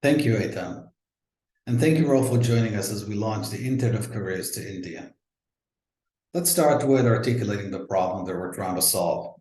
Thank you, Aitan. And thank you all for joining us as we launch the Internet of Careers to India. Let's start with articulating the problem that we're trying to solve.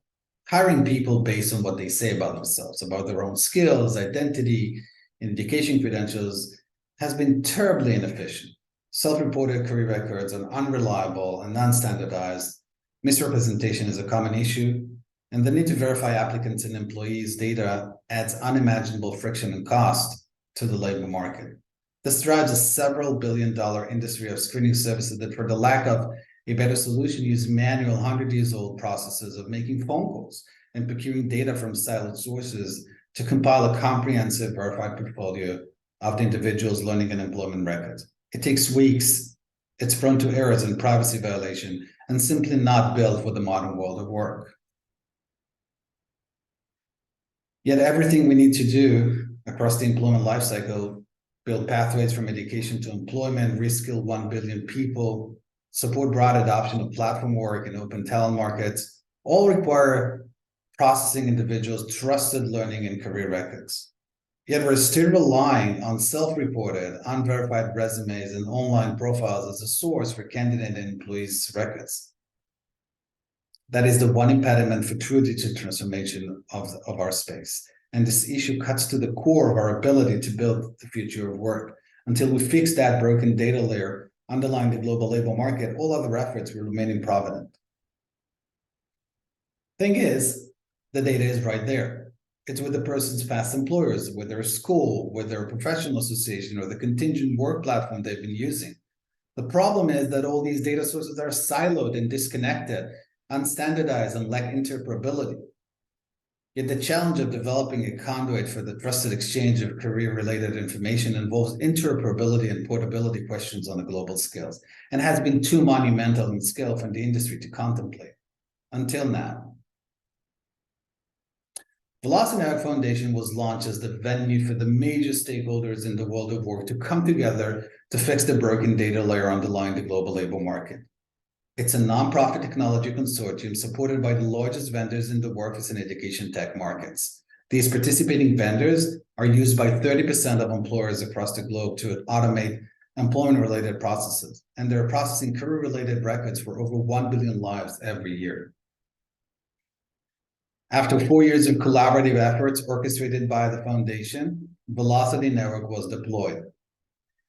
Hiring people based on what they say about themselves, about their own skills, identity, and education credentials has been terribly inefficient. Self-reported career records are unreliable and non-standardized. Misrepresentation is a common issue, and the need to verify applicants' and employees' data adds unimaginable friction and cost to the labor market. This drives a several billion-dollar industry of screening services that, for the lack of a better solution, use manual 100-year-old processes of making phone calls and procuring data from siloed sources to compile a comprehensive verified portfolio of the individual's learning and employment records. It takes weeks, it's prone to errors and privacy violation, and simply not built for the modern world of work. Yet everything we need to do across the employment lifecycle, build pathways from education to employment, reskill 1 billion people, support broad adoption of platform work and open talent markets, all require processing individuals' trusted learning and career records. Yet we're still relying on self-reported, unverified resumes and online profiles as a source for candidate and employees' records. That is the one impediment for true digital transformation of our space. And this issue cuts to the core of our ability to build the future of work. Until we fix that broken data layer underlying the global labor market, all other efforts will remain improvident. Thing is, the data is right there. It's with the person's past employers, with their school, with their professional association, or the contingent work platform they've been using. The problem is that all these data sources are siloed and disconnected, unstandardized, and lack interoperability. Yet the challenge of developing a conduit for the trusted exchange of career-related information involves interoperability and portability questions on a global scale, and has been too monumental in scale for the industry to contemplate, until now. Velocity Network Foundation was launched as the venue for the major stakeholders in the world of work to come together to fix the broken data layer underlying the global labor market. It's a nonprofit technology consortium supported by the largest vendors in the workforce and education tech markets. These participating vendors are used by 30% of employers across the globe to automate employment-related processes, and they're processing career-related records for over 1 billion lives every year. After 4 years of collaborative efforts orchestrated by the foundation, Velocity Network was deployed.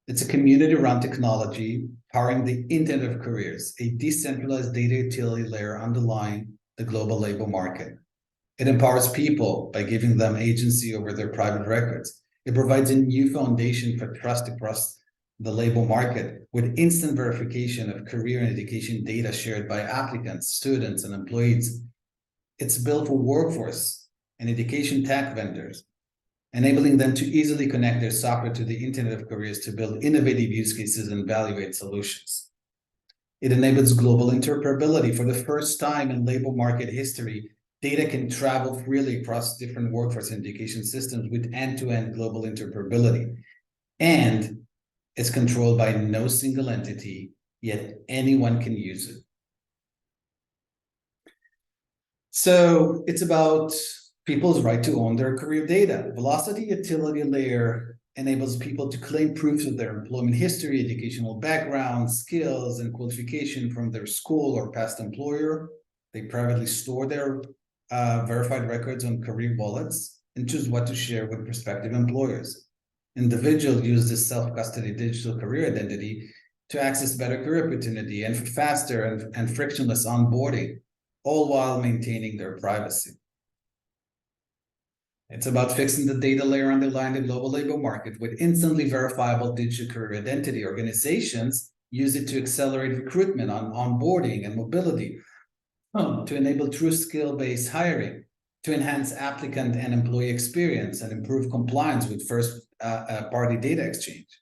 It's a community-run technology powering the Internet of Careers, a decentralized data utility layer underlying the global labor market. It empowers people by giving them agency over their private records. It provides a new foundation for trust across the labor market with instant verification of career and education data shared by applicants, students, and employees. It's built for workforce and education tech vendors, enabling them to easily connect their software to the Internet of Careers to build innovative use cases and evaluate solutions. It enables global interoperability. For the first time in labor market history, data can travel freely across different workforce and education systems with end-to-end global interoperability. And it's controlled by no single entity, yet anyone can use it. So it's about people's right to own their career data. Velocity Utility Layer enables people to claim proofs of their employment history, educational background, skills, and qualification from their school or past employer. They privately store their verified records on career wallets and choose what to share with prospective employers. Individuals use this self-custody digital career identity to access better career opportunity and for faster and frictionless onboarding, all while maintaining their privacy. It's about fixing the data layer underlying the global labor market with instantly verifiable digital career identity. Organizations use it to accelerate recruitment on onboarding and mobility, to enable true skill-based hiring, to enhance applicant and employee experience and improve compliance with first-party data exchange.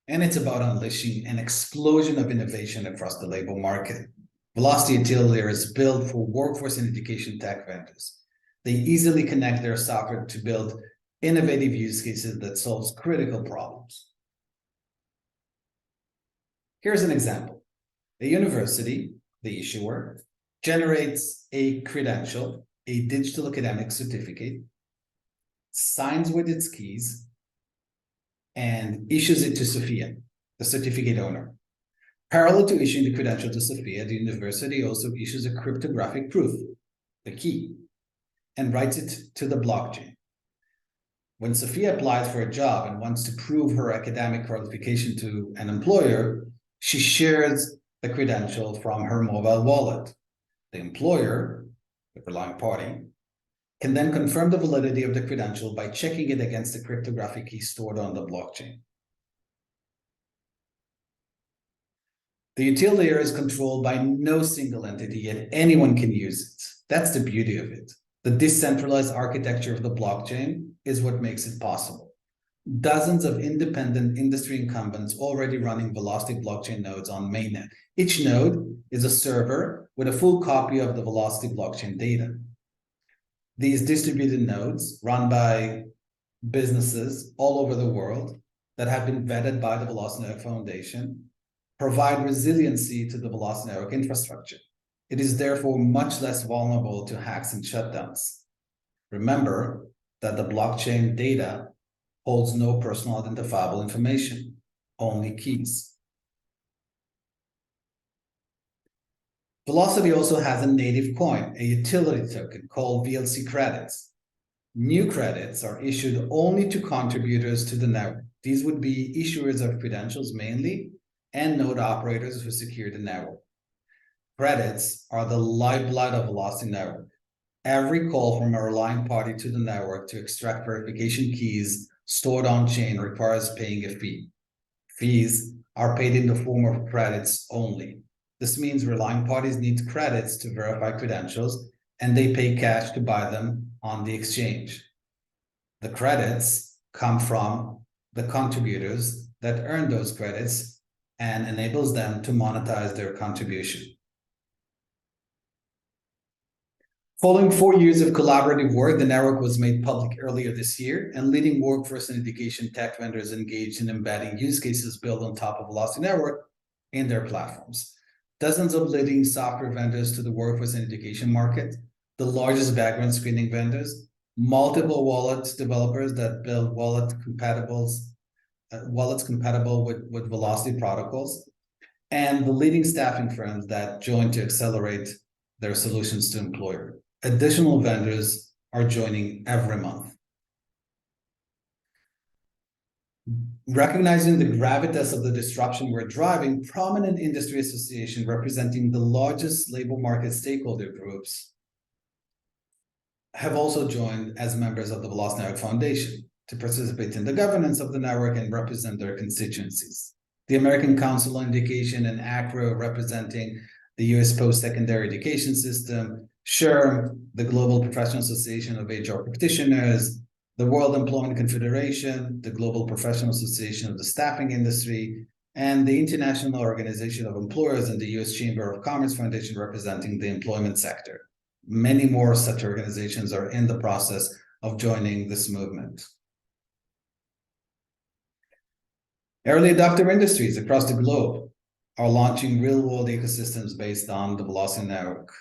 And it's about unleashing an explosion of innovation across the labor market. Velocity Utility Layer is built for workforce and education tech vendors. They easily connect their software to build innovative use cases that solves critical problems. Here's an example. A university, the issuer, generates a credential, a digital academic certificate, signs with its keys, and issues it to Sophia, the certificate owner. Parallel to issuing the credential to Sophia, the university also issues a cryptographic proof, the key, and writes it to the blockchain. When Sophia applies for a job and wants to prove her academic qualification to an employer, she shares the credential from her mobile wallet. The employer, the relying party, can then confirm the validity of the credential by checking it against the cryptographic key stored on the blockchain. The utility layer is controlled by no single entity, yet anyone can use it. That's the beauty of it. The decentralized architecture of the blockchain is what makes it possible. Dozens of independent industry incumbents already running Velocity blockchain nodes on mainnet. Each node is a server with a full copy of the Velocity blockchain data. These distributed nodes run by businesses all over the world that have been vetted by the Velocity Network Foundation provide resiliency to the Velocity Network infrastructure. It is therefore much less vulnerable to hacks and shutdowns. Remember that the blockchain data holds no personal identifiable information, only keys. Velocity also has a native coin, a utility token called VLC credits. New credits are issued only to contributors to the network. These would be issuers of credentials mainly, and node operators who secure the network. Credits are the lifeblood of Velocity Network. Every call from a relying party to the network to extract verification keys stored on chain requires paying a fee. Fees are paid in the form of credits only. This means relying parties need credits to verify credentials, and they pay cash to buy them on the exchange. The credits come from the contributors that earn those credits and enables them to monetize their contribution. Following 4 years of collaborative work, the network was made public earlier this year, and leading workforce and education tech vendors engaged in embedding use cases built on top of Velocity Network in their platforms. Dozens of leading software vendors to the workforce and education market, the largest background screening vendors, multiple wallet developers that build wallets compatible with Velocity protocols, and the leading staffing firms that join to accelerate their solutions to employer. Additional vendors are joining every month. Recognizing the gravitas of the disruption we're driving, prominent industry associations representing the largest labor market stakeholder groups have also joined as members of the Velocity Network Foundation to participate in the governance of the network and represent their constituencies. The American Council on Education and ACRO representing the U.S. Post-Secondary Education System, SHRM, the Global Professional Association of HR Practitioners, the World Employment Confederation, the Global Professional Association of the Staffing Industry, and the International Organization of Employers and the U.S. Chamber of Commerce Foundation representing the employment sector. Many more such organizations are in the process of joining this movement. Early adopter industries across the globe are launching real-world ecosystems based on the Velocity Network.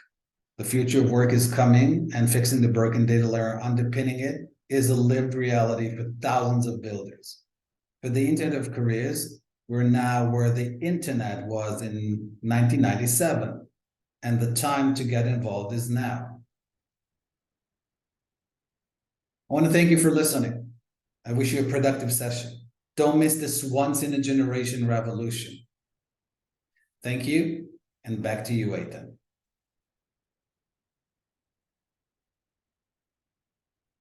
The future of work is coming, and fixing the broken data layer underpinning it is a lived reality for thousands of builders. For the Internet of Careers, we're now where the Internet was in 1997, and the time to get involved is now. I want to thank you for listening. I wish you a productive session. Don't miss this once-in-a-generation revolution. Thank you, and back to you, Eitan.